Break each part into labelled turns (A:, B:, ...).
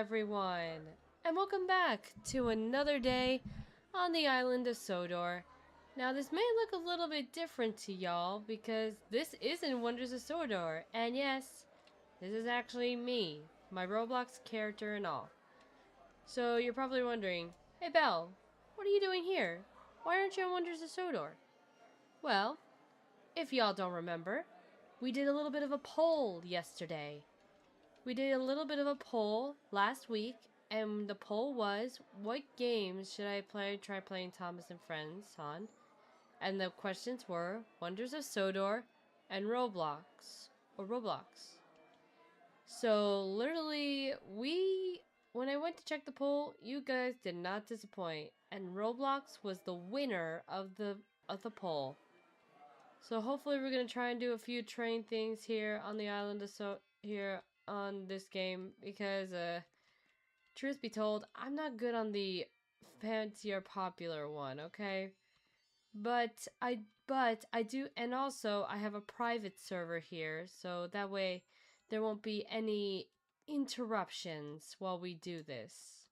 A: everyone, and welcome back to another day on the island of Sodor. Now, this may look a little bit different to y'all because this isn't Wonders of Sodor, and yes, this is actually me, my Roblox character and all. So you're probably wondering, hey Belle, what are you doing here? Why aren't you on Wonders of Sodor? Well, if y'all don't remember, we did a little bit of a poll yesterday. We did a little bit of a poll last week, and the poll was, what games should I try playing Thomas and Friends on? And the questions were Wonders of Sodor and Roblox. So literally, when I went to check the poll, you guys did not disappoint, and Roblox was the winner of the poll. So hopefully we're gonna try and do a few train things here on the island of here on this game, because truth be told, I'm not good on the fancier popular one, okay? But I do, and also I have a private server here, so that way there won't be any interruptions while we do this.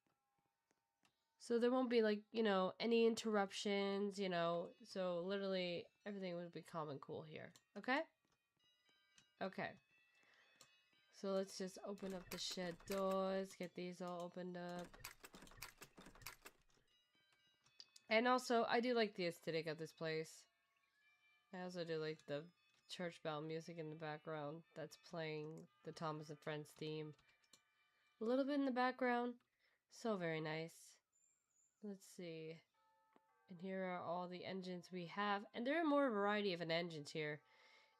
A: So there won't be, like, you know, any interruptions, you know, so literally everything would be calm and cool here, okay? Okay. So let's just open up the shed doors, get these all opened up. And also, I do like the aesthetic of this place. I also do like the church bell music in the background that's playing the Thomas and Friends theme. A little bit in the background. So very nice. Let's see. And here are all the engines we have. And there are more variety of engines here.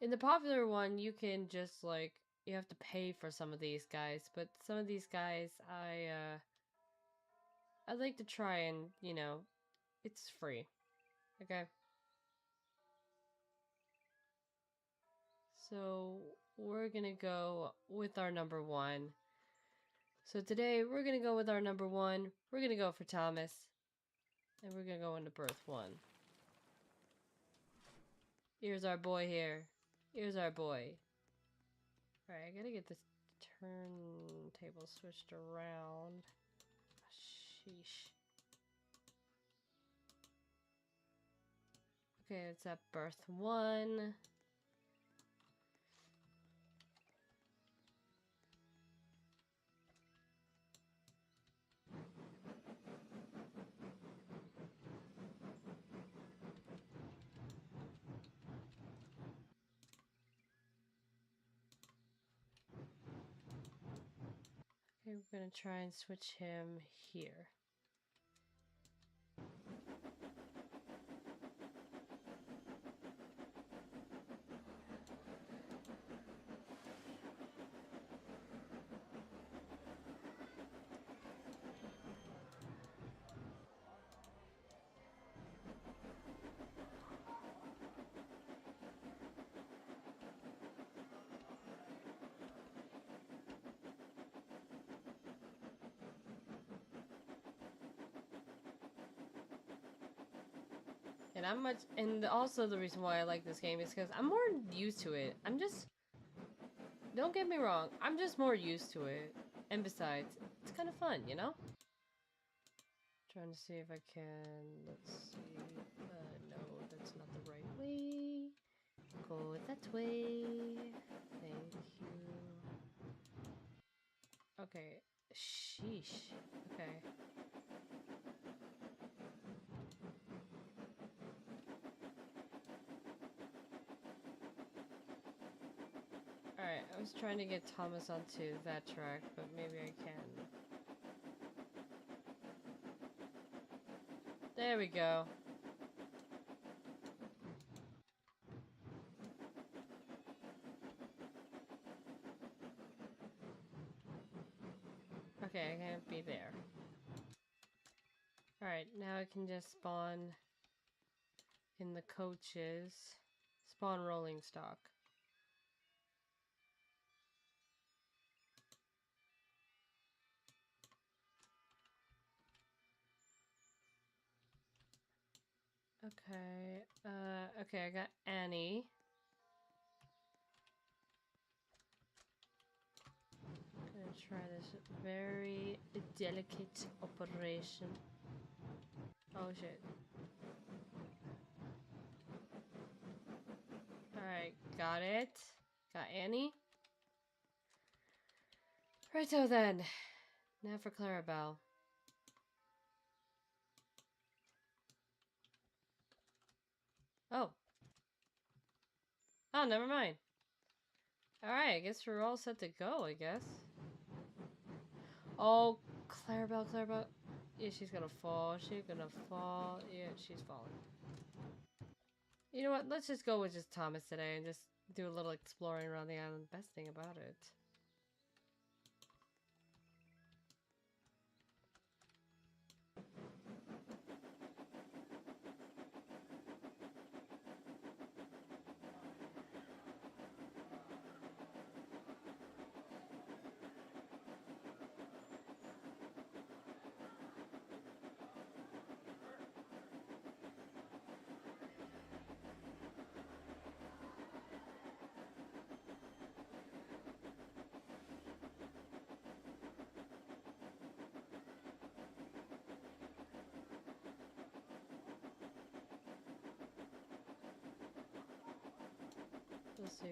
A: In the popular one, you can just, like, you have to pay for some of these guys. But some of these guys, I'd like to try and, you know, it's free. Okay? So, we're gonna go with our number one. So today, we're gonna go with our number one. We're gonna go for Thomas. And we're gonna go into berth one. Here's our boy here. Here's our boy. Alright, I gotta get this turntable switched around. Sheesh. Okay, it's at berth one. Okay, we're gonna try and switch him here. And also the reason why I like this game is because I'm more used to it. Don't get me wrong, I'm just more used to it. And besides, it's kind of fun, you know? Trying to see if I can, let's see, no, that's not the right way. Go that way. Thank you. Okay, sheesh, okay. Alright, I was trying to get Thomas onto that track, but maybe I can. There we go. Okay, I can't be there. Alright, now I can just spawn in the coaches. Spawn rolling stock. Okay, okay, I got Annie. Gonna try this very delicate operation. Oh shit. Alright, got it. Got Annie. Righto then. Now for Clarabelle. Oh. Oh, never mind. Alright, I guess we're all set to go, I guess. Oh, Clarabelle. Yeah, she's gonna fall. She's gonna fall. Yeah, she's falling. You know what? Let's just go with just Thomas today and just do a little exploring around the island. Best thing about it. Let's see.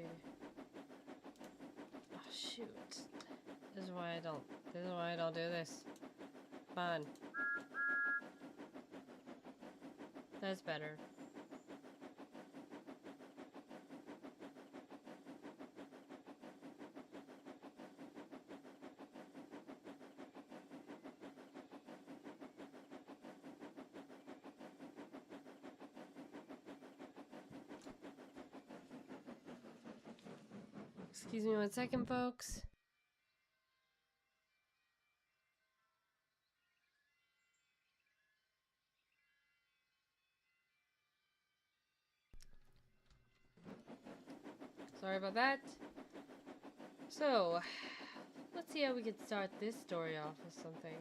A: Oh shoot. This is why I don't do this. Come on. That's better. Excuse me 1 second, folks. Sorry about that. So, let's see how we can start this story off with something.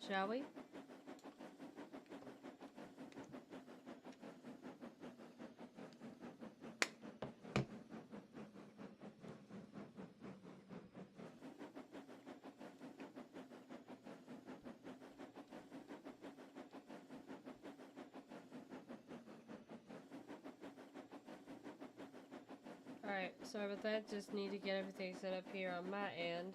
A: Shall we? Alright, sorry about that. Just need to get everything set up here on my end.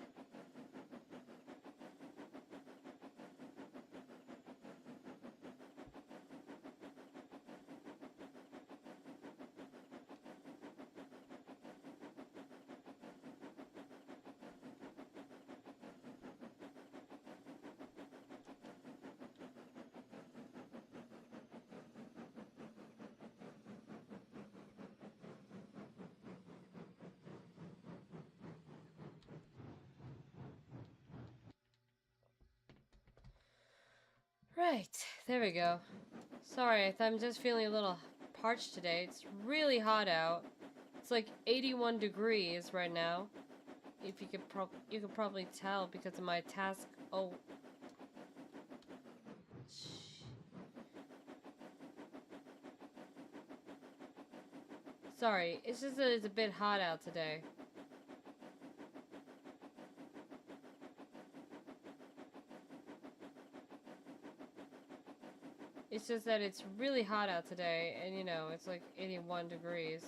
A: Right, there we go. Sorry, I'm just feeling a little parched today. It's really hot out. It's like 81 degrees right now. If you could probably tell because of my task. Oh. Sorry, it's just that it's a bit hot out today. It's just that it's really hot out today, and you know, it's like 81 degrees.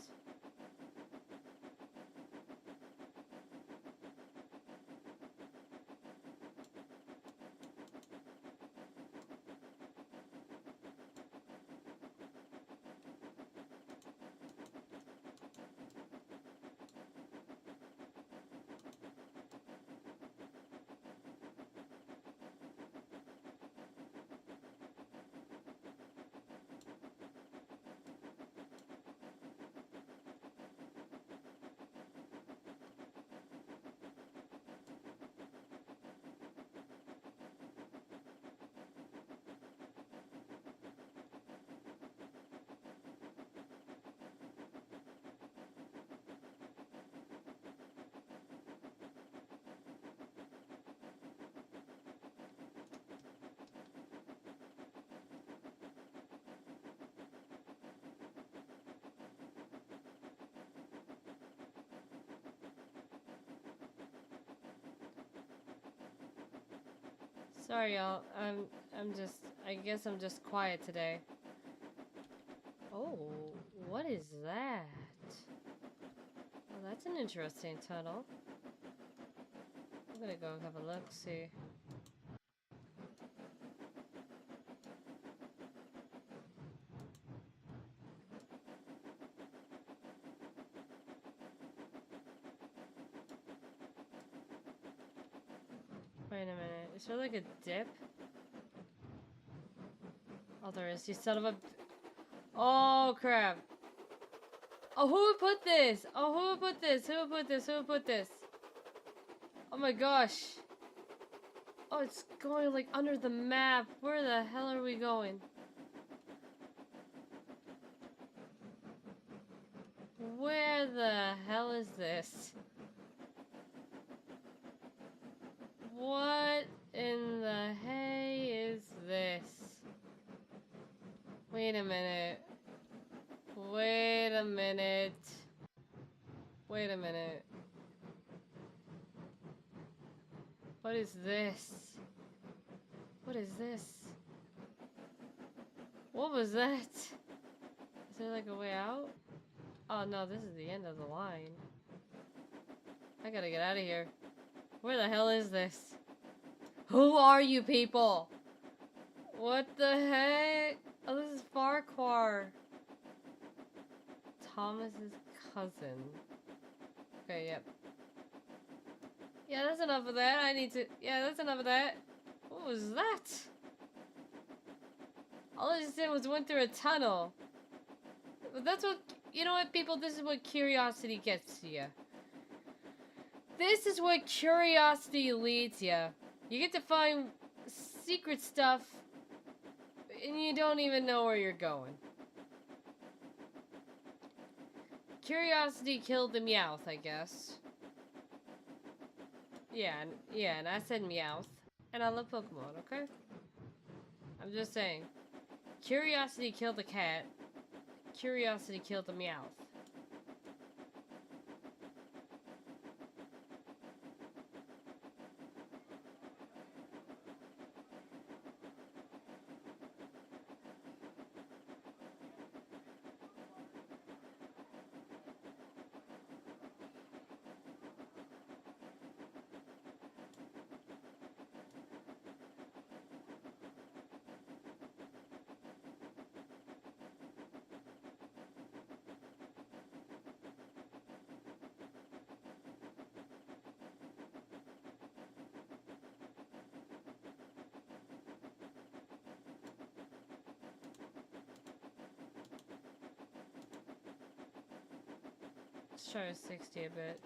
A: Sorry, y'all. I guess I'm just quiet today. Oh, what is that? Well, that's an interesting tunnel. I'm gonna go have a look, see. Wait a minute. Is there like a dip? Oh, there is. You son of a... Oh, crap. Oh, who would put this? Oh, who would put this? Who would put this? Who would put this? Oh my gosh. Oh, it's going like under the map. Where the hell are we going? Where the hell is this? What in the hay is this? Wait a minute. Wait a minute. Wait a minute. What is this? What is this? What was that? Is there like a way out? Oh no, this is the end of the line. I gotta get out of here. Where the hell is this? Who are you people? What the heck? Oh, this is Farquhar. Thomas's cousin. Okay, yep. Yeah, that's enough of that. Yeah, that's enough of that. What was that? All I just did was went through a tunnel. But that's what... You know what, people? This is what curiosity gets to you. This is what curiosity leads you. You get to find secret stuff, and you don't even know where you're going. Curiosity killed the Meowth, I guess. Yeah, and I said Meowth. And I love Pokemon, okay? I'm just saying. Curiosity killed the cat. Curiosity killed the Meowth. Let's try a 60 a bit.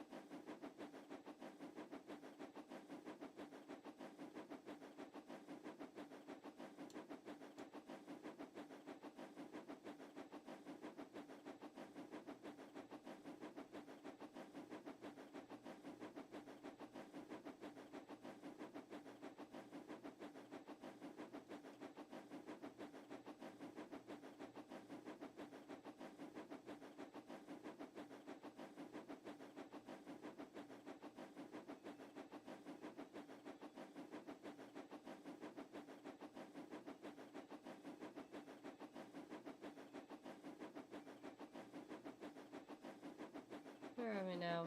A: Where are we now?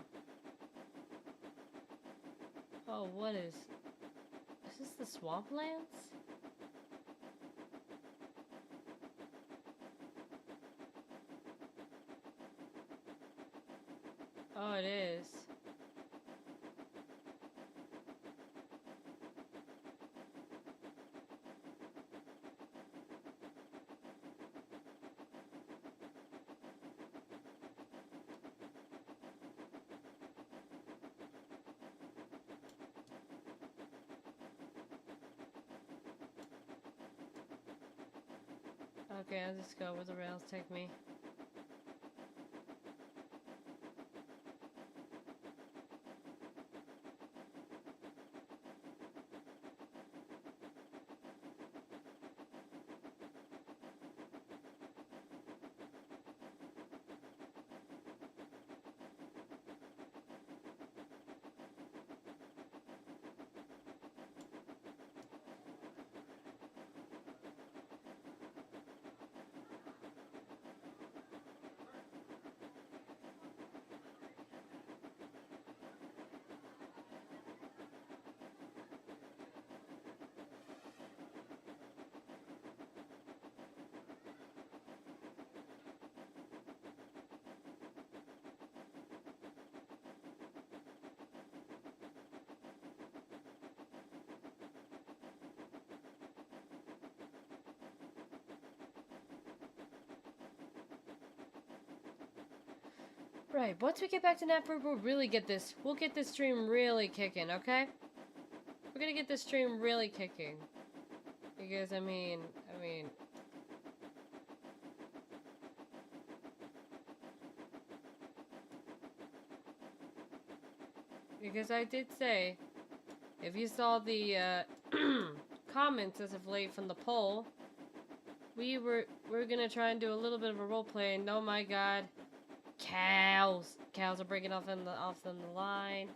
A: Oh, what is... Is this the swamplands? Oh, it is. Okay, I'll just go where the rails take me. Right, once we get back to Napford, we'll get this stream really kicking, okay? We're gonna get this stream really kicking. Because, I mean... Because I did say, if you saw the, comments as of late from the poll, we're gonna try and do a little bit of a roleplay, and oh my god, cows are breaking off in the line.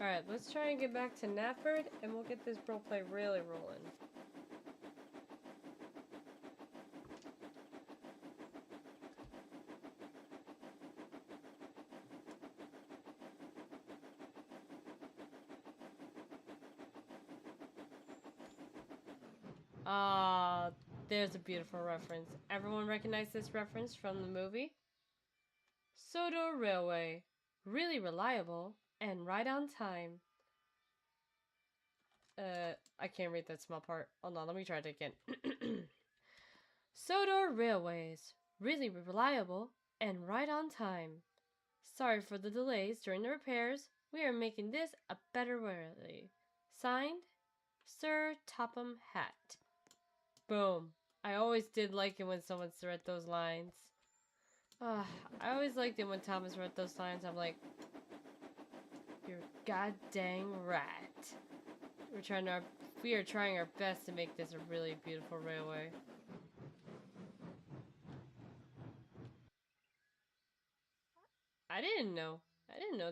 A: Alright, let's try and get back to Nafford, and we'll get this roleplay really rolling. Ah, there's a beautiful reference. Everyone recognize this reference from the movie? Sodor Railway. Really reliable and right on time. I can't read that small part. Hold on, let me try it again. Sodor Railways. Really reliable and right on time. Sorry for the delays during the repairs. We are making this a better way. Signed, Sir Topham Hatt. Boom. I always did like it when someone read those lines. I always liked it when Thomas read those lines. I'm like, you're goddamn right. We are trying our best to make this a really beautiful railway. I didn't know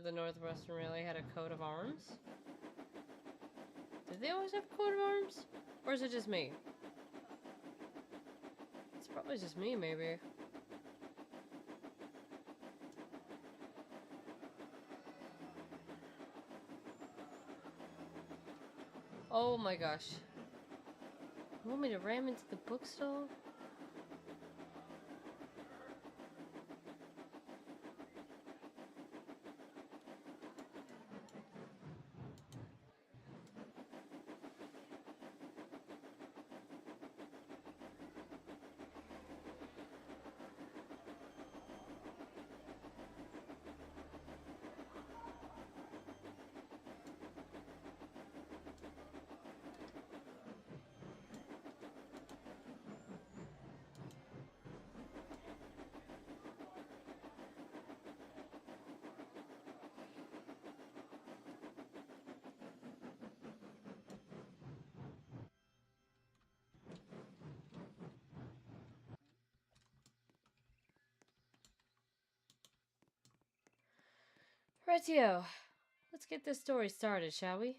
A: the Northwestern Railway had a coat of arms. Did they always have a coat of arms? Or is it just me? It's probably just me, maybe. Oh my gosh. You want me to ram into the bookstore? Rightio. Let's get this story started, shall we?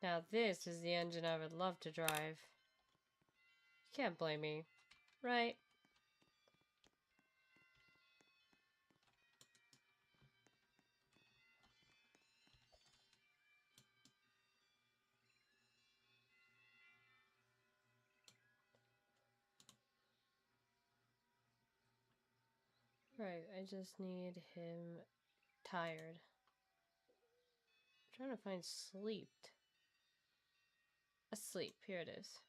A: Now this is the engine I would love to drive. Can't blame me, right? Right, I just need him tired. I'm trying to find sleeped. Asleep, here it is.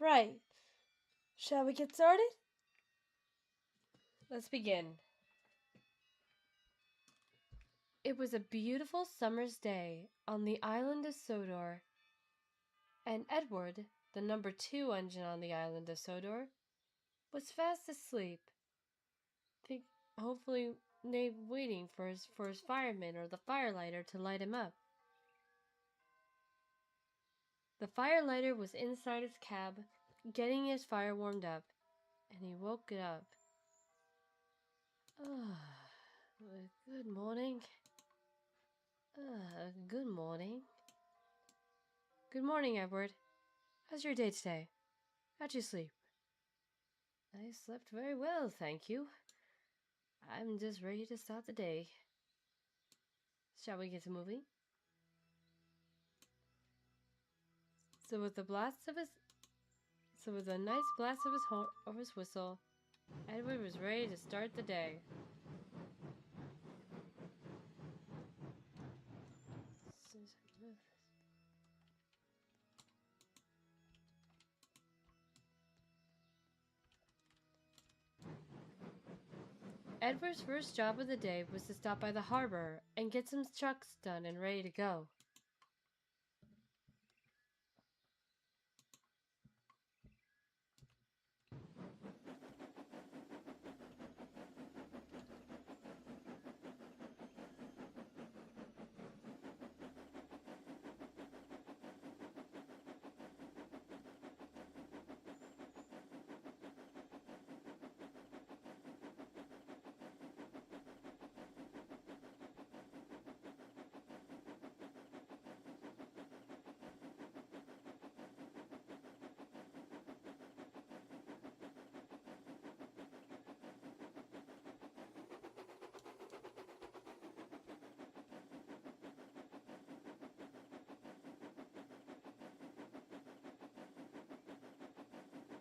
A: Right. Shall we get started? Let's begin. It was a beautiful summer's day on the island of Sodor, and Edward, the number 2 engine on the island of Sodor, was fast asleep. Hopefully, waiting for his fireman or the firelighter to light him up. The firelighter was inside his cab, getting his fire warmed up, and he woke it up. Good morning. Good morning. Good morning, Edward. How's your day today? How'd you sleep? I slept very well, thank you. I'm just ready to start the day. Shall we get to moving? So with a nice blast of his whistle, Edward was ready to start the day. Edward's first job of the day was to stop by the harbor and get some trucks done and ready to go.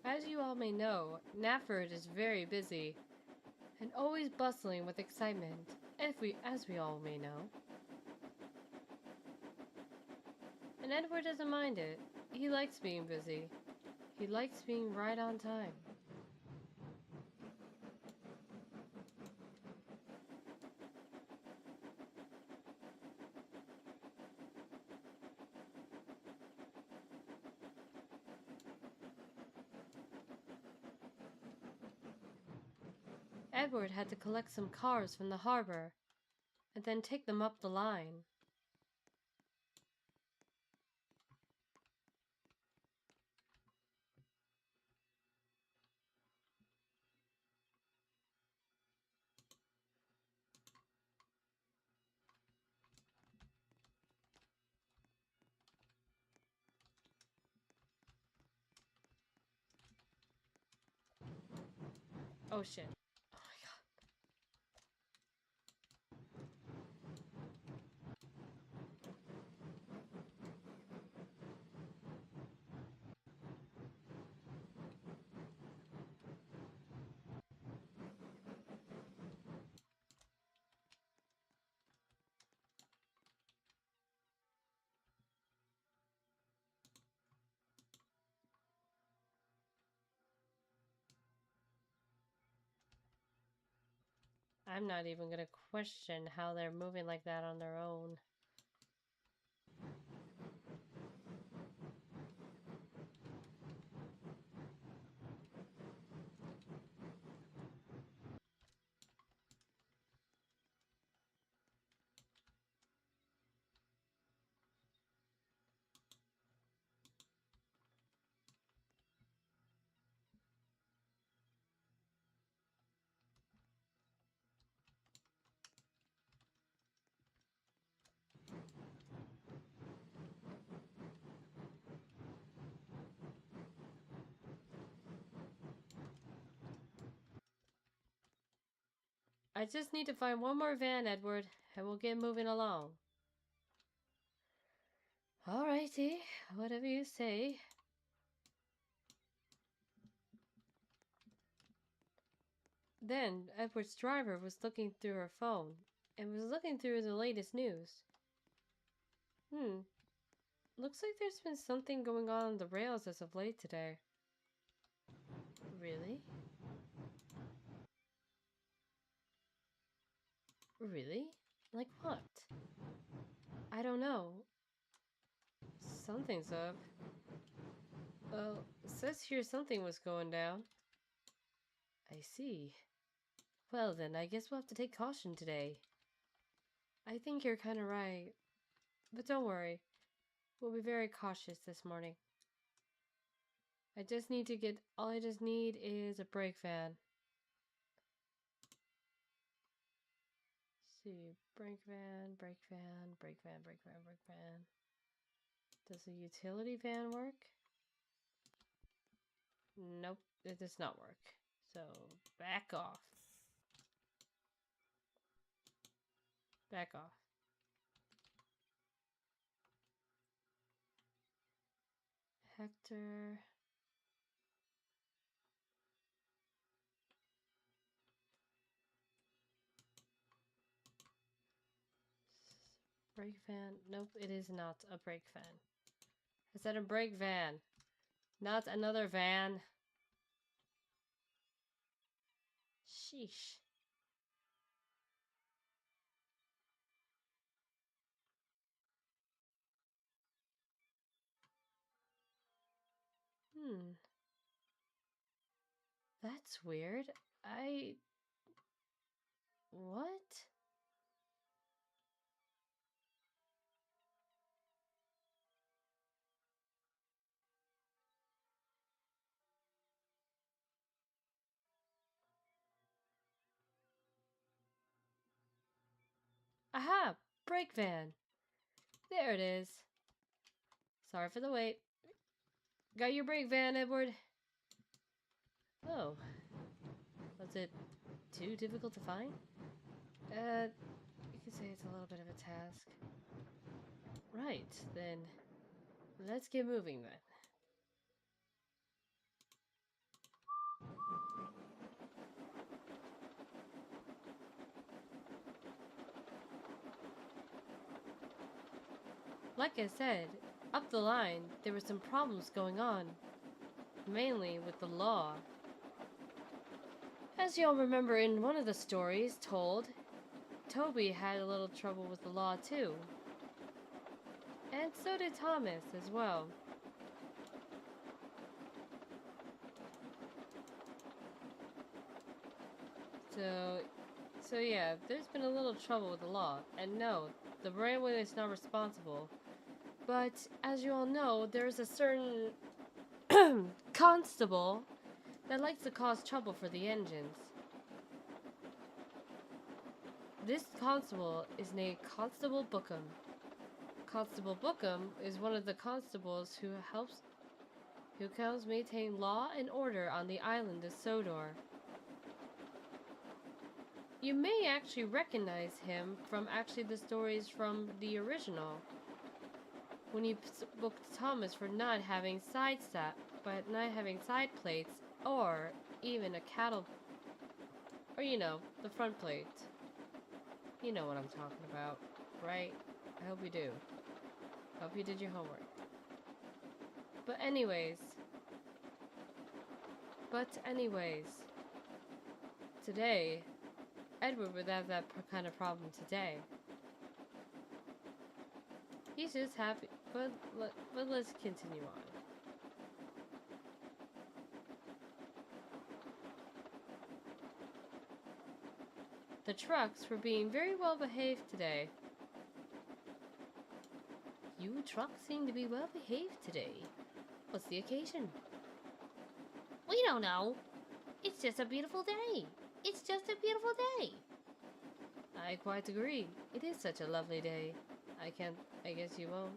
A: As you all may know, Nafford is very busy and always bustling with excitement, as we all may know. And Edward doesn't mind it. He likes being busy. He likes being right on time. Edward had to collect some cars from the harbor and then take them up the line. Oh shit. Oh my god. I'm not even gonna question how they're moving like that on their own. I just need to find one more van, Edward, and we'll get moving along. Alrighty, whatever you say. Then Edward's driver was looking through her phone and was looking through the latest news. Looks like there's been something going on the rails as of late today. Really? Really? Like what? I don't know. Something's up. Well, it says here something was going down. I see. Well then, I guess we'll have to take caution today. I think you're kinda right. But don't worry. We'll be very cautious this morning. All I just need is a brake van. Let's see, brake van, brake van, brake van, brake van, brake van. Does a utility van work? Nope, it does not work. So, back off. Back off. Hector. Brake van. Nope, it is not a brake van. I said a brake van. Not another van. Sheesh. That's weird. What? Aha! Brake van! There it is. Sorry for the wait. Got your brake van, Edward. Oh. Was it too difficult to find? You could say it's a little bit of a task. Right, then let's get moving then. Like I said, up the line, there were some problems going on, mainly with the law. As you all remember in one of the stories told, Toby had a little trouble with the law too. And so did Thomas as well. So yeah, there's been a little trouble with the law. And no, the railway is not responsible. But as you all know, there's a certain constable that likes to cause trouble for the engines. This constable is named Constable Bookham. Constable Bookham is one of the constables who helps maintain law and order on the island of Sodor. You may actually recognize him from the stories from the original, when he booked Thomas for not having side plates, or even a cattle, or the front plate. You know what I'm talking about, right? I hope you do. Hope you did your homework. But anyways, today, Edward would have that kind of problem today. He's just happy, but let's continue on. The trucks were being very well behaved today. You trucks seem to be well behaved today. What's the occasion? We don't know. It's just a beautiful day. It's just a beautiful day. I quite agree. It is such a lovely day. I guess you won't.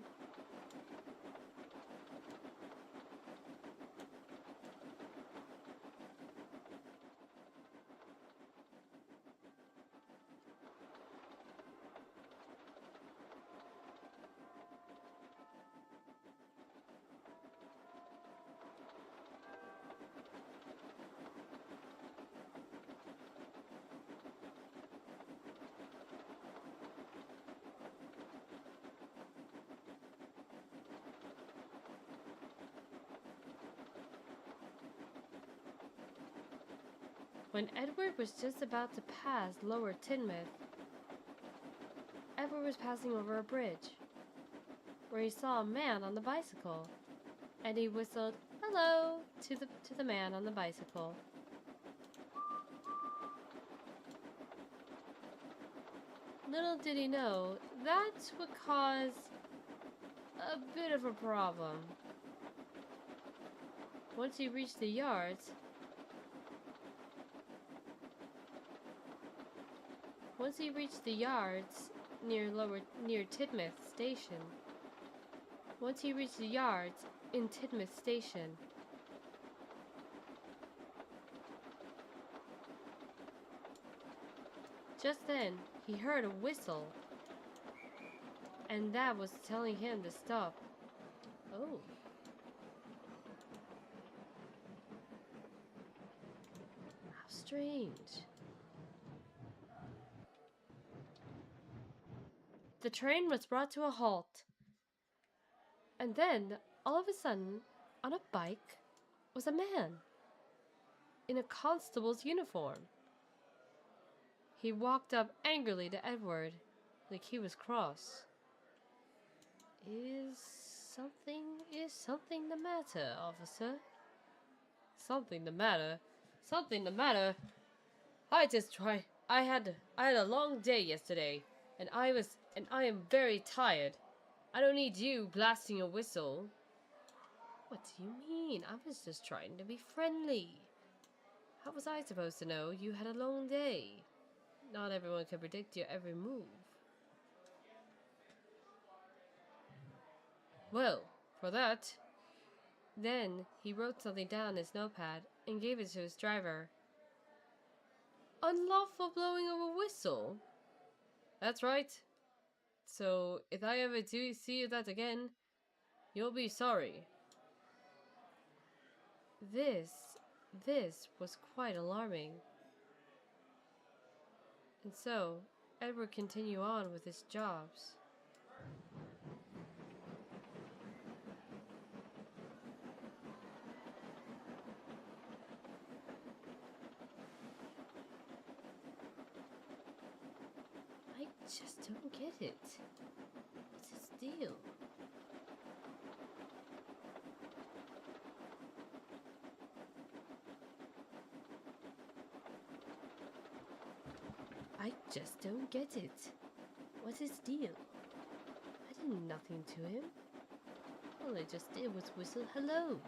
A: When Edward was just about to pass Lower Teignmouth, Edward was passing over a bridge, where he saw a man on the bicycle, and he whistled hello to the man on the bicycle. Little did he know, that would cause a bit of a problem. Once he reached the yards, near Teignmouth Station. Once he reached the yards in Teignmouth Station, Just then, he heard a whistle, and that was telling him to stop. Oh. How strange. The train was brought to a halt. And then, all of a sudden, on a bike, was a man in a constable's uniform. He walked up angrily to Edward, like he was cross. Is something the matter, officer? Something the matter? Something the matter? I had a long day yesterday, and I am very tired. I don't need you blasting a whistle. What do you mean? I was just trying to be friendly. How was I supposed to know you had a long day? Not everyone can predict your every move. Well, for that. Then he wrote something down in his notepad and gave it to his driver. Unlawful blowing of a whistle? That's right. So if I ever do see that again, you'll be sorry. This was quite alarming. And so, Edward continued on with his jobs. I just don't get it. What's his deal? I just don't get it. What's his deal? I did nothing to him. All I just did was whistle hello.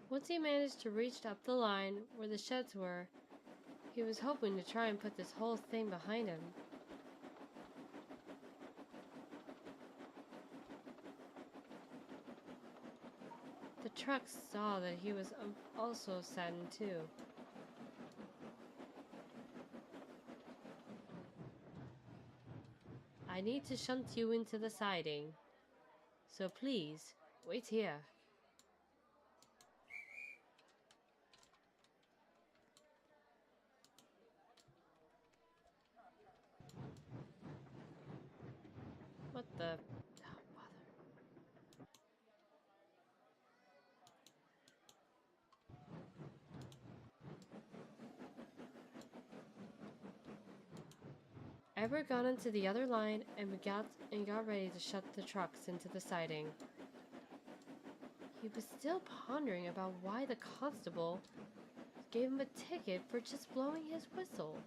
A: Once he managed to reach up the line where the sheds were, he was hoping to try and put this whole thing behind him. The truck saw that he was also saddened too. I need to shunt you into the siding, so please, wait here. What the... Oh, bother. Edward got into the other line and got ready to shut the trucks into the siding. He was still pondering about why the constable gave him a ticket for just blowing his whistle.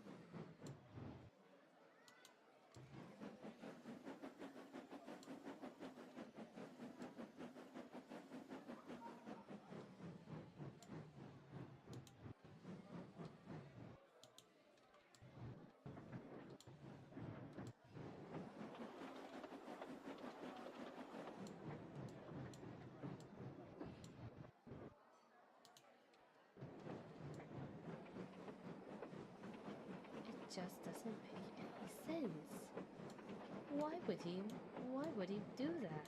A: It just doesn't make any sense. Why would he do that?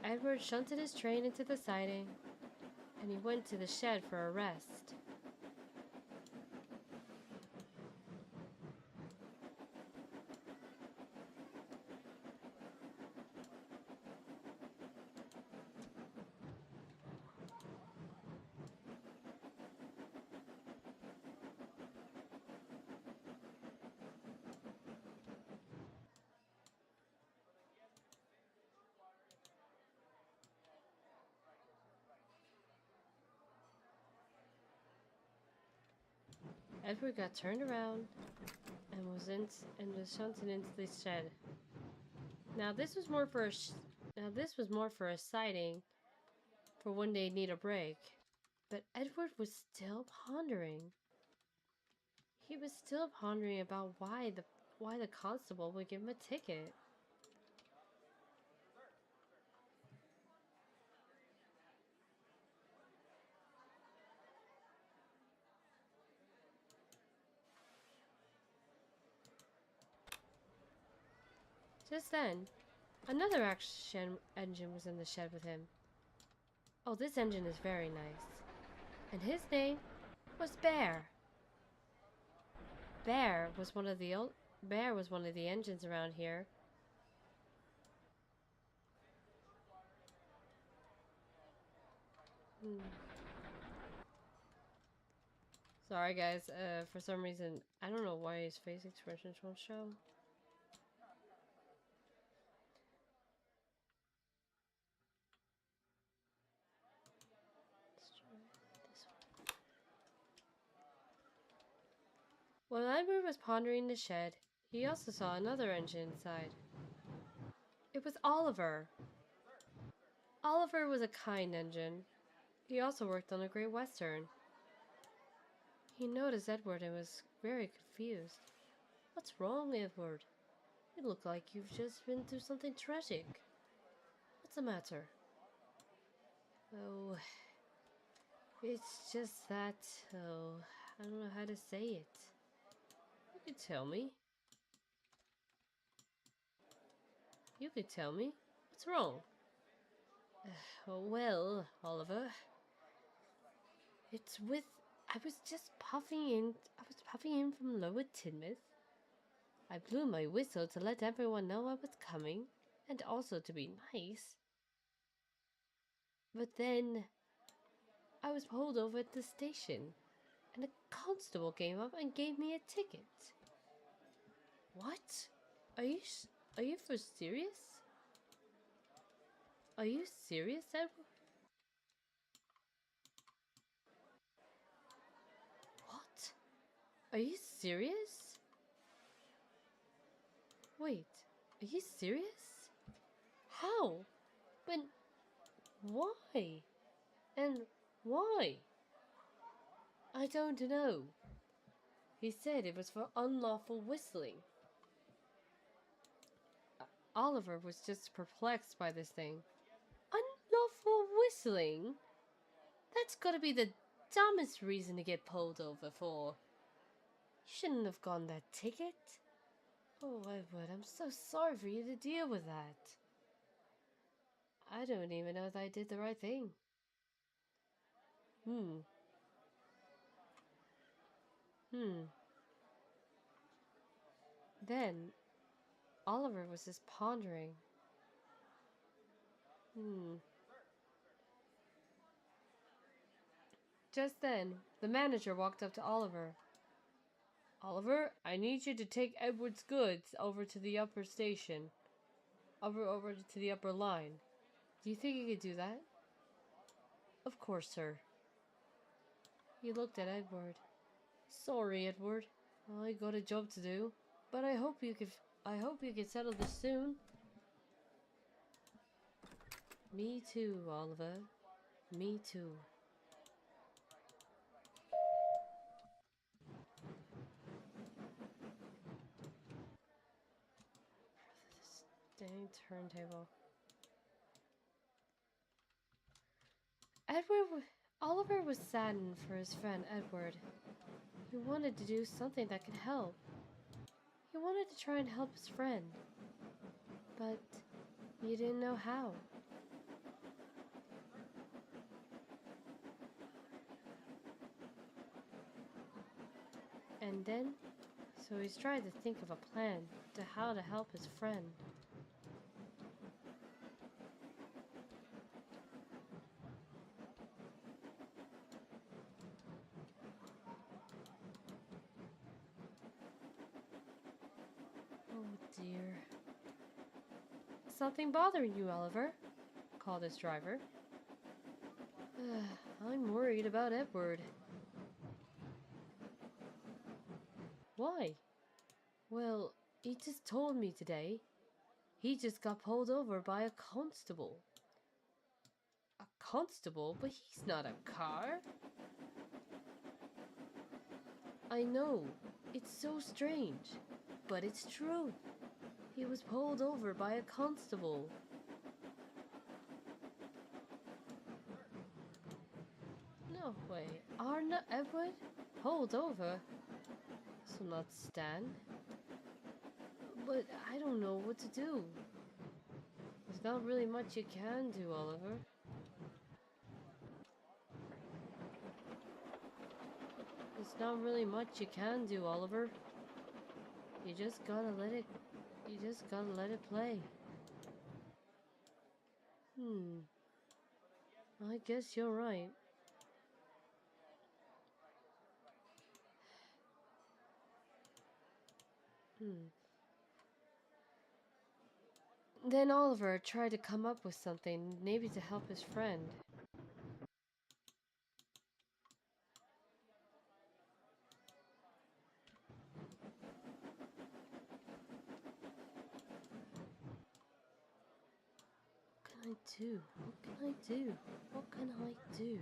A: Edward shunted his train into the siding, and he went to the shed for a rest. Edward got turned around and was shunted into the shed. Now this was more for a sighting for when they need a break. But Edward was still pondering. He was still pondering about why the constable would give him a ticket. Just then, another action engine was in the shed with him. Oh, this engine is very nice. And his name was Bear. Bear was one of the engines around here. Sorry guys, for some reason, I don't know why his face expressions won't show. While Edward was pondering the shed, he also saw another engine inside. It was Oliver. Oliver was a kind engine. He also worked on a Great Western. He noticed Edward and was very confused. What's wrong, Edward? You look like you've just been through something tragic. What's the matter? Oh, it's just that, I don't know how to say it. You could tell me. You could tell me. What's wrong? Well, Oliver, it's with... I was puffing in from Lower Tidmouth. I blew my whistle to let everyone know I was coming, and also to be nice. But then I was pulled over at the station, and a constable came up and gave me a ticket. What? Are you for serious? Are you serious, Edward? What? Are you serious? Wait, are you serious? How? But why? And why? I don't know. He said it was for unlawful whistling. Oliver was just perplexed by this thing. Unlawful whistling? That's gotta be the dumbest reason to get pulled over for. You shouldn't have gotten that ticket. Oh, Edward, I'm so sorry for you to deal with that. I don't even know if I did the right thing. Then, Oliver was just pondering. Just then, the manager walked up to Oliver. Oliver, I need you to take Edward's goods over to the upper station. Over to the upper line. Do you think you could do that? Of course, sir. He looked at Edward. Sorry, Edward. I got a job to do, but I hope you can settle this soon. Me too, Oliver. Me too. This dang turntable. Oliver was saddened for his friend Edward. He wanted to do something that could help. He wanted to try and help his friend, but he didn't know how. And then, so he's tried to think of a plan to how to help his friend. Oh dear. Something bothering you, Oliver? Called his driver. I'm worried about Edward. Why? Well, he just told me today. He just got pulled over by a constable. A constable? But he's not a car. I know. It's so strange. But it's true. He was pulled over by a constable. No way. Arna Edward? Pulled over? So not Stan? But I don't know what to do. There's not really much you can do, Oliver. There's not really much you can do, Oliver. You just gotta let it play. I guess you're right. Then Oliver tried to come up with something, maybe to help his friend. What can I do? What can I do? What can I do?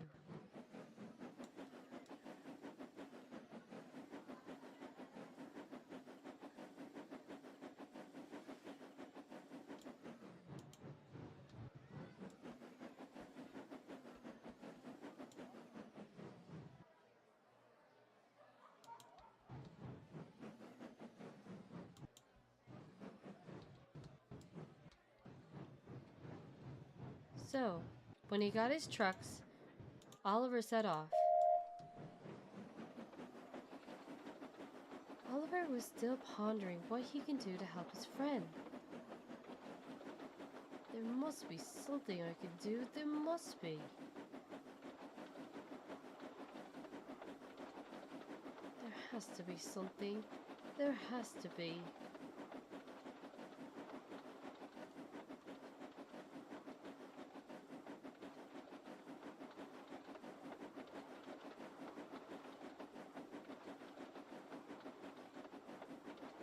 A: So, when he got his trucks, Oliver set off. Oliver was still pondering what he can do to help his friend. There must be something I can do. There must be. There has to be something. There has to be.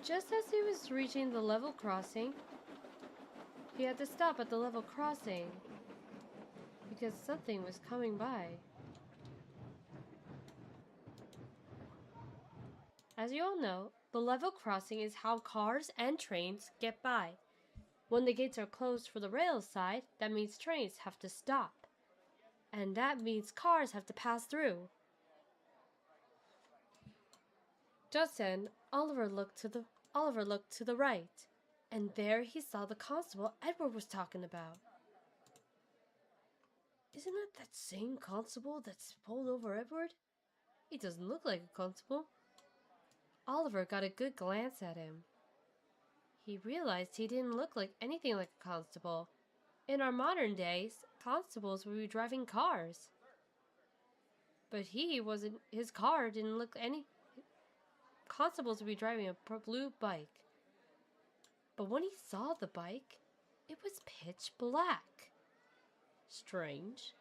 A: Just as he was reaching the level crossing, he had to stop at the level crossing because something was coming by. As you all know, the level crossing is how cars and trains get by. When the gates are closed for the rail side, that means trains have to stop. And that means cars have to pass through. Just then, Oliver looked to the right, and there he saw the constable Edward was talking about. Isn't that same constable that's pulled over Edward? He doesn't look like a constable. Oliver got a good glance at him. He realized he didn't look like anything like a constable. In our modern days, constables would be driving cars. But his car didn't look any. Constables would be driving a blue bike. But when he saw the bike, it was pitch black. Strange.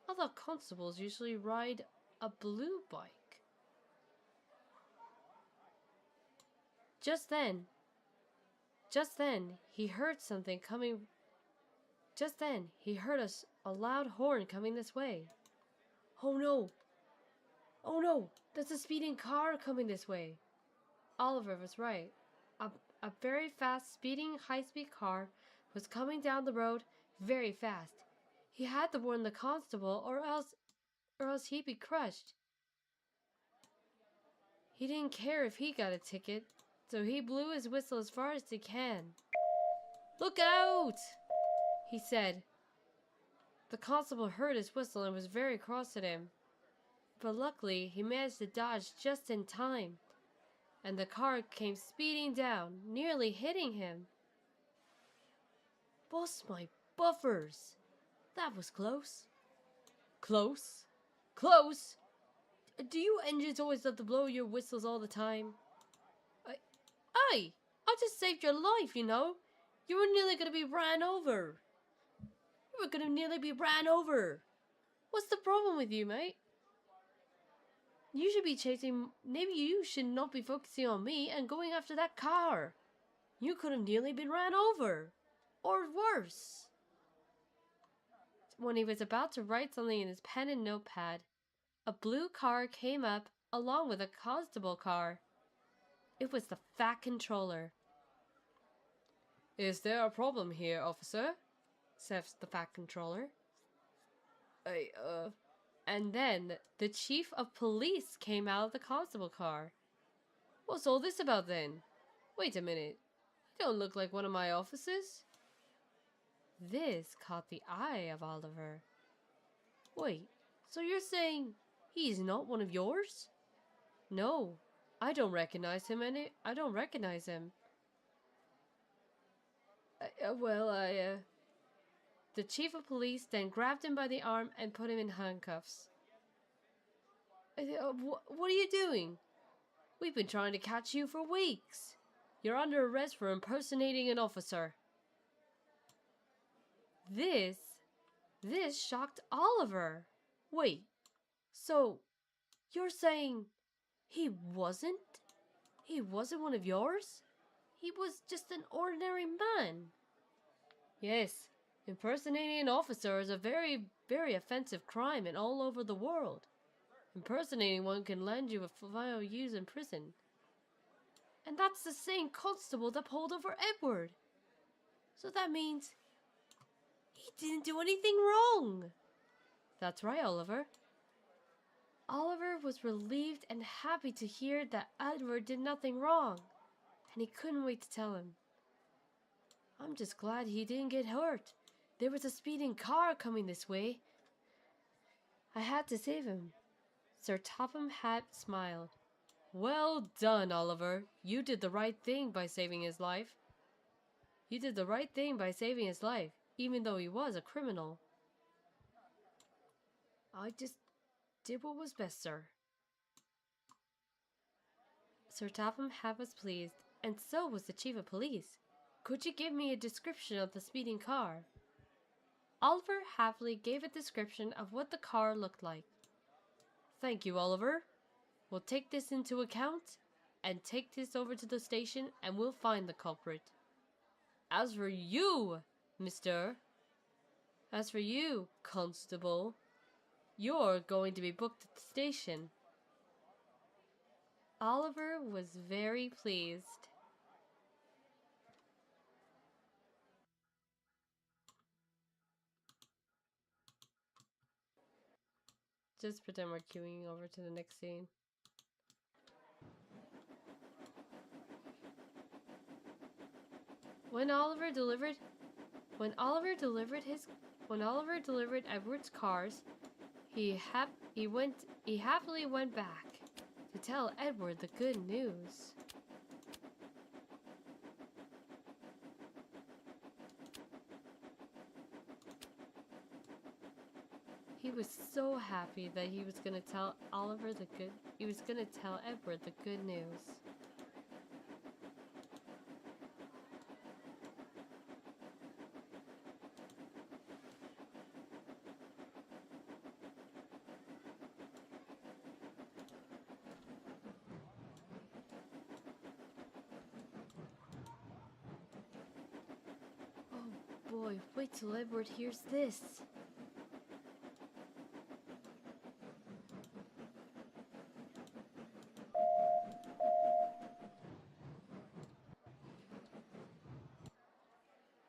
A: I thought constables usually ride a blue bike. Just then, he heard something coming. Just then, he heard a loud horn coming this way. Oh no! Oh no! That's a speeding car coming this way. Oliver was right. A very fast, speeding, high-speed car was coming down the road very fast. He had to warn the constable, or else he'd be crushed. He didn't care if he got a ticket, so he blew his whistle as far as he can. "Look out!" he said. The constable heard his whistle and was very cross at him. But luckily, he managed to dodge just in time, and the car came speeding down, nearly hitting him. Bust my buffers! That was close. Close? Close? Do you engines always love to blow your whistles all the time? I just saved your life, you know. You were nearly gonna be ran over. You were gonna nearly be ran over. What's the problem with you, mate? You should be chasing. Maybe you should not be focusing on me and going after that car. You could have nearly been ran over. Or worse. When he was about to write something in his pen and notepad, a blue car came up along with a constable car. It was the Fat Controller. Is there a problem here, officer? Says the Fat Controller. And then the chief of police came out of the constable car. What's all this about then? Wait a minute. You don't look like one of my officers. This caught the eye of Oliver. Wait, so you're saying he's not one of yours? No, I don't recognize him I don't recognize him. The chief of police then grabbed him by the arm and put him in handcuffs. What are you doing? We've been trying to catch you for weeks. You're under arrest for impersonating an officer. This shocked Oliver. Wait, so you're saying he wasn't one of yours? He was just an ordinary man. Yes, impersonating an officer is a very, very offensive crime and all over the world. Impersonating one can land you a few years in prison. And that's the same constable that pulled over Edward. So that means he didn't do anything wrong. That's right, Oliver. Oliver was relieved and happy to hear that Edward did nothing wrong, and he couldn't wait to tell him. I'm just glad he didn't get hurt. There was a speeding car coming this way. I had to save him. Sir Topham Hatt smiled. Well done, Oliver. You did the right thing by saving his life. You did the right thing by saving his life, even though he was a criminal. I just did what was best, sir. Sir Topham Hatt was pleased, and so was the chief of police. Could you give me a description of the speeding car? Oliver happily gave a description of what the car looked like. Thank you, Oliver. We'll take this into account and take this over to the station and we'll find the culprit. As for you, Constable, you're going to be booked at the station. Oliver was very pleased. Just pretend we're queuing over to the next scene. When Oliver delivered Edward's cars, he happily went back to tell Edward the good news. He was so happy that he was going to tell Edward the good news. Oh boy, wait till Edward hears this.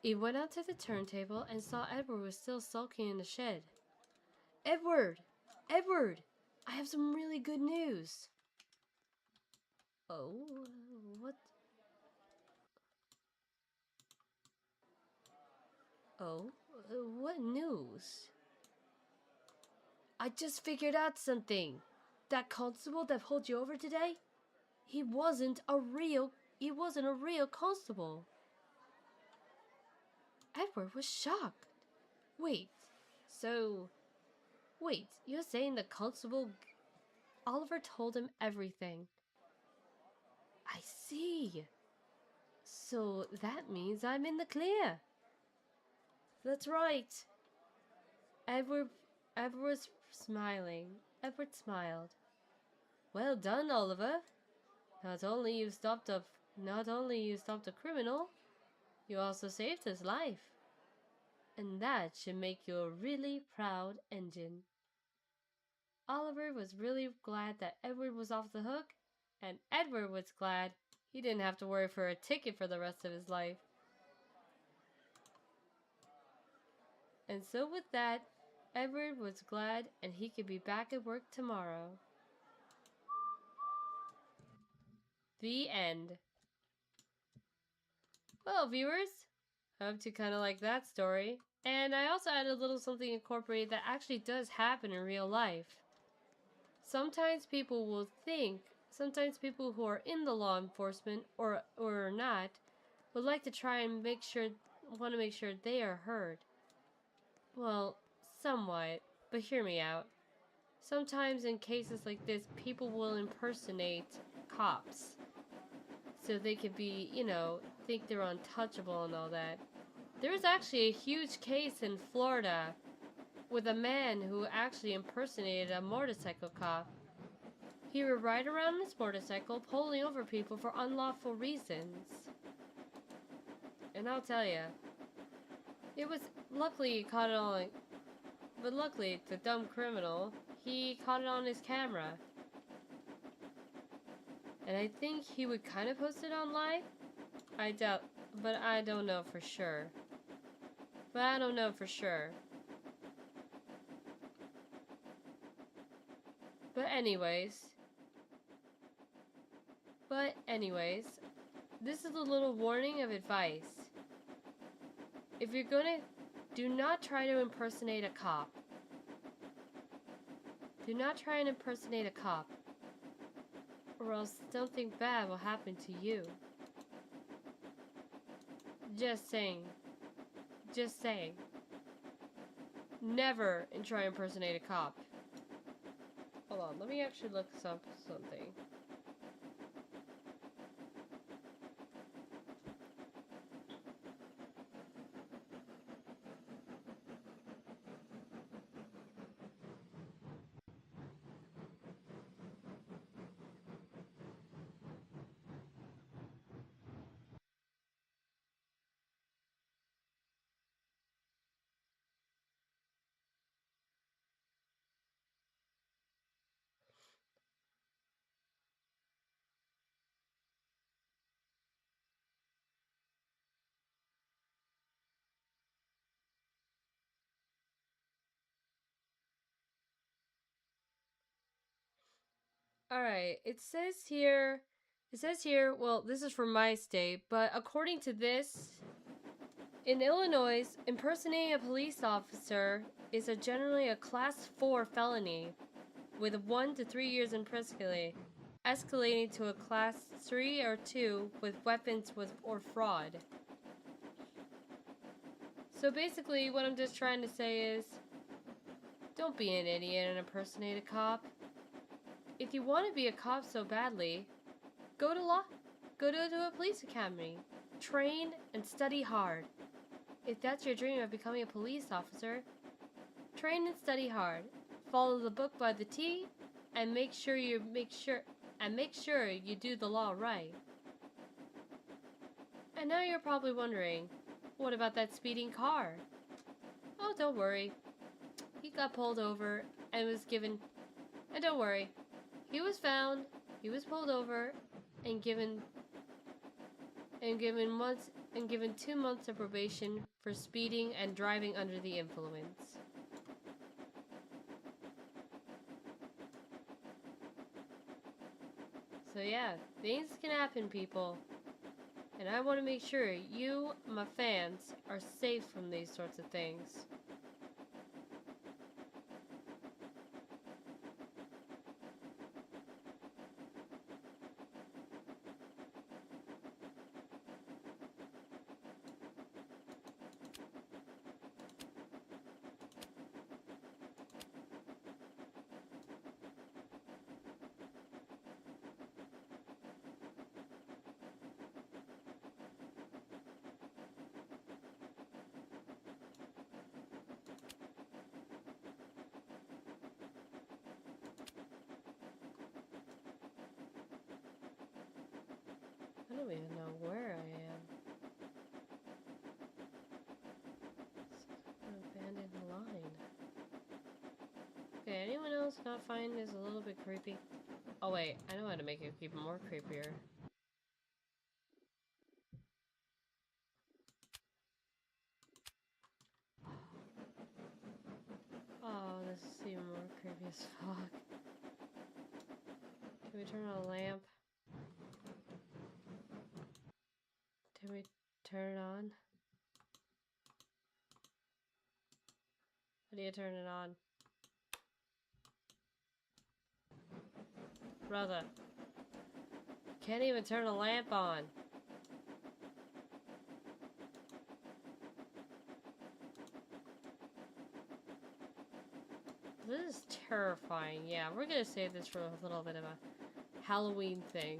A: He went out to the turntable and saw Edward was still sulking in the shed. Edward! Edward! I have some really good news. Oh, what? Oh, what news? I just figured out something. That constable that pulled you over today? He wasn't a real constable. Edward was shocked. Wait, you're saying the constable... Oliver told him everything. I see. So that means I'm in the clear. That's right. Edward was smiling. Edward smiled. Well done, Oliver. Not only you stopped a criminal, you also saved his life. And that should make you a really proud engine. Oliver was really glad that Edward was off the hook, and Edward was glad he didn't have to worry for a ticket for the rest of his life. And so with that, Edward was glad and he could be back at work tomorrow. The end. Well, viewers, hope you kind of like that story. And I also added a little something incorporated that actually does happen in real life. Sometimes people who are in the law enforcement or not, would like to try and want to make sure they are heard. Well, somewhat, but hear me out. Sometimes in cases like this, people will impersonate cops. So they could be, think they're untouchable and all that. There was actually a huge case in Florida with a man who actually impersonated a motorcycle cop. He would ride around on his motorcycle, pulling over people for unlawful reasons. And I'll tell ya, it was luckily he caught it on. But luckily, the dumb criminal, he caught it on his camera. And I think he would kind of post it online. I doubt, but I don't know for sure. But anyways, this is a little warning of advice. If you're gonna, do not try to impersonate a cop. Do not try and impersonate a cop, or else something bad will happen to you. Just saying. Never try and impersonate a cop. Hold on, let me actually look up something. Alright, it says here, well, this is from my state, but according to this, in Illinois, impersonating a police officer is generally a class 4 felony with 1 to 3 years in prison, escalating to a class 3 or 2 with weapons or fraud. So basically, what I'm just trying to say is, don't be an idiot and impersonate a cop. If you want to be a cop so badly, go to a police academy. Train and study hard. If that's your dream of becoming a police officer, train and study hard. Follow the book by the T, and make sure you do the law right. And now you're probably wondering, what about that speeding car? Oh, don't worry. He got pulled over and was given. And don't worry, he was found. He was pulled over and given 2 months of probation for speeding and driving under the influence. So yeah, things can happen, people. And I want to make sure you, my fans, are safe from these sorts of things. don't even know where I am. It's an abandoned line. Okay, anyone else not find this a little bit creepy? Oh wait, I know how to make it even more creepier. Oh, this is even more creepy as fuck. Can we turn on a lamp? Can we turn it on? How do you turn it on? Brother. Can't even turn a lamp on. This is terrifying. Yeah, we're gonna save this for a little bit of a Halloween thing.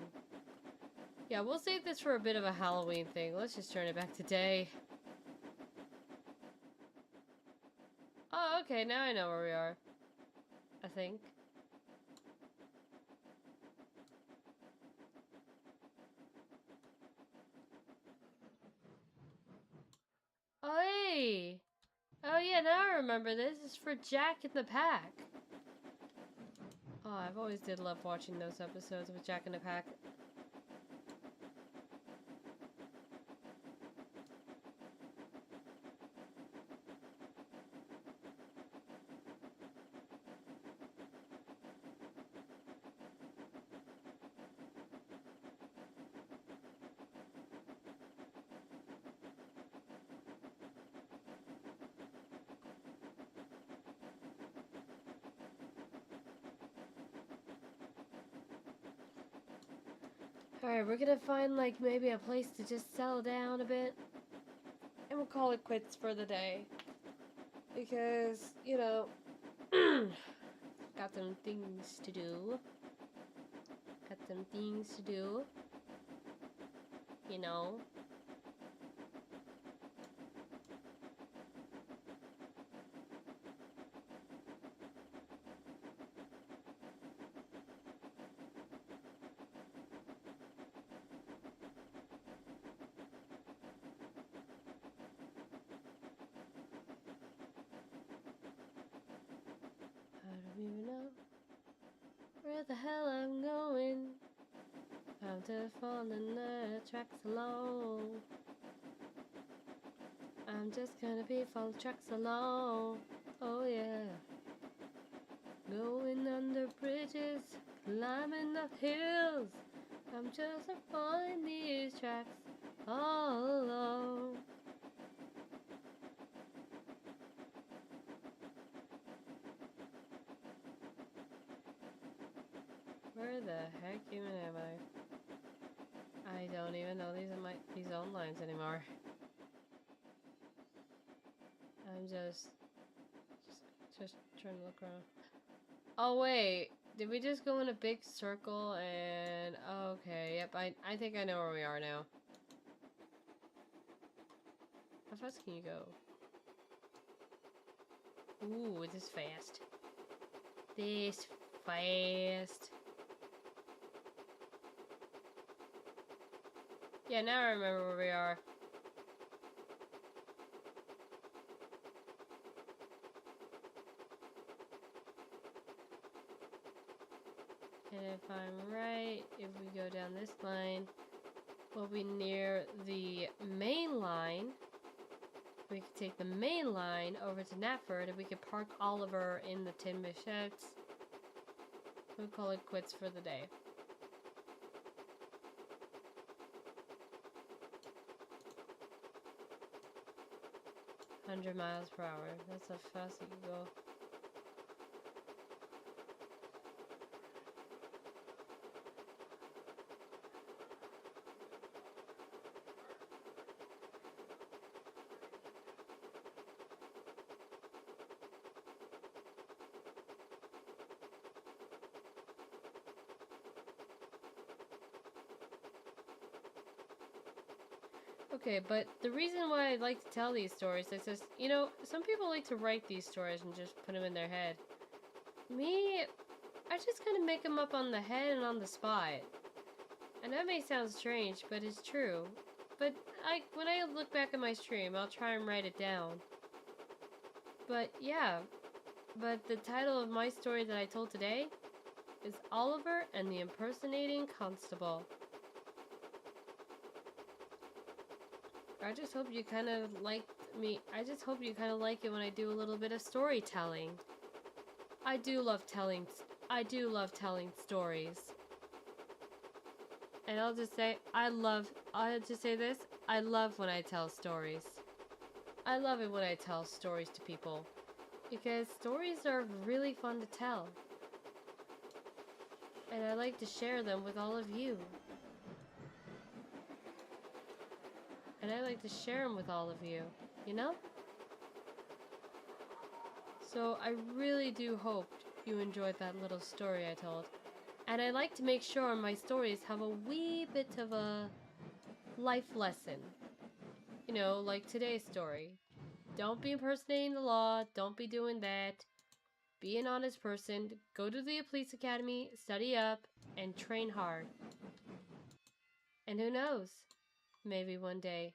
A: Yeah, we'll save this for a bit of a Halloween thing. Let's just turn it back to day. Oh, okay, now I know where we are. I think. Oh, hey! Oh yeah, now I remember this. This is for Jack in the Pack. Oh, I've always did love watching those episodes with Jack in the Pack. Alright, we're gonna find, like, maybe a place to just settle down a bit. And we'll call it quits for the day. Because, you know, got some things to do. Got some things to do. You know. I don't even know where the hell I'm going. I'm just following the tracks along. I'm just gonna be following tracks along. Oh yeah. Going under bridges, climbing up hills. I'm just following these tracks all along. Where the heck even am I? I don't even know these own lines anymore. I'm just trying to look around. Oh wait, did we just go in a big circle and okay, yep, I think I know where we are now. How fast can you go? Ooh, this fast. This fast. Yeah, now I remember where we are. And if I'm right, if we go down this line, we'll be near the main line. We could take the main line over to Knapford and we could park Oliver in the Tin Bichettes. We'll call it quits for the day. $100 per hour. That's how fast you can go. Okay, but the reason why I like to tell these stories is just, you know, some people like to write these stories and just put them in their head. Me, I just kind of make them up on the head and on the spot. And that may sound strange, but it's true. But when I look back at my stream, I'll try and write it down. But yeah, but the title of my story that I told today is Oliver and the Impersonating Constable. I just hope you kind of like me. I just hope you kind of like it when I do a little bit of storytelling. I do love telling stories. And I'll just say this, I love when I tell stories. I love it when I tell stories to people. Because stories are really fun to tell. And I like to share them with all of you. And I like to share them with all of you, you know? So I really do hope you enjoyed that little story I told. And I like to make sure my stories have a wee bit of a life lesson. You know, like today's story. Don't be impersonating the law, don't be doing that. Be an honest person, go to the police academy, study up, and train hard. And who knows? Maybe one day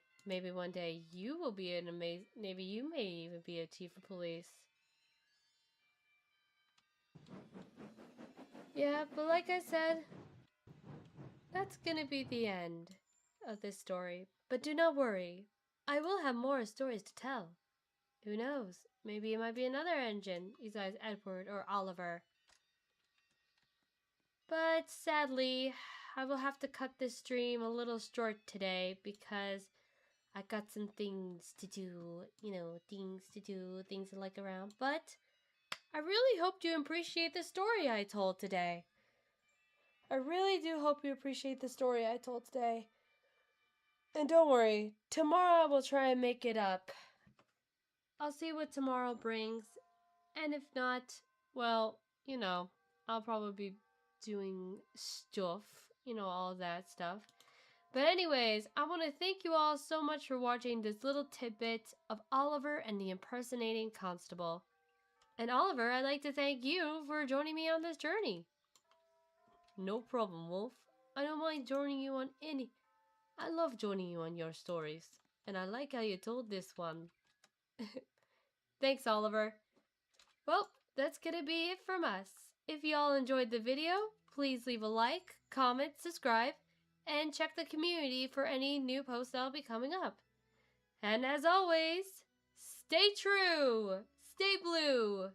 A: you will be maybe you may even be a chief of police. Yeah, but like I said, that's gonna be the end of this story. But do not worry, I will have more stories to tell. Who knows? Maybe it might be another engine besides Edward or Oliver. But sadly, I will have to cut this stream a little short today because I got some things to do, things to like around. But I really hope you appreciate the story I told today. I really do hope you appreciate the story I told today. And don't worry, tomorrow I will try and make it up. I'll see what tomorrow brings. And if not, well, I'll probably be doing stuff, all that stuff. But anyways, I want to thank you all so much for watching this little tidbit of Oliver and the Impersonating Constable. And Oliver, I'd like to thank you for joining me on this journey. No problem, Wolf. I don't mind joining you on any... I love joining you on your stories. And I like how you told this one. Thanks, Oliver. Well, that's gonna be it from us. If y'all enjoyed the video, please leave a like, comment, subscribe, and check the community for any new posts that'll be coming up. And as always, stay true, stay blue.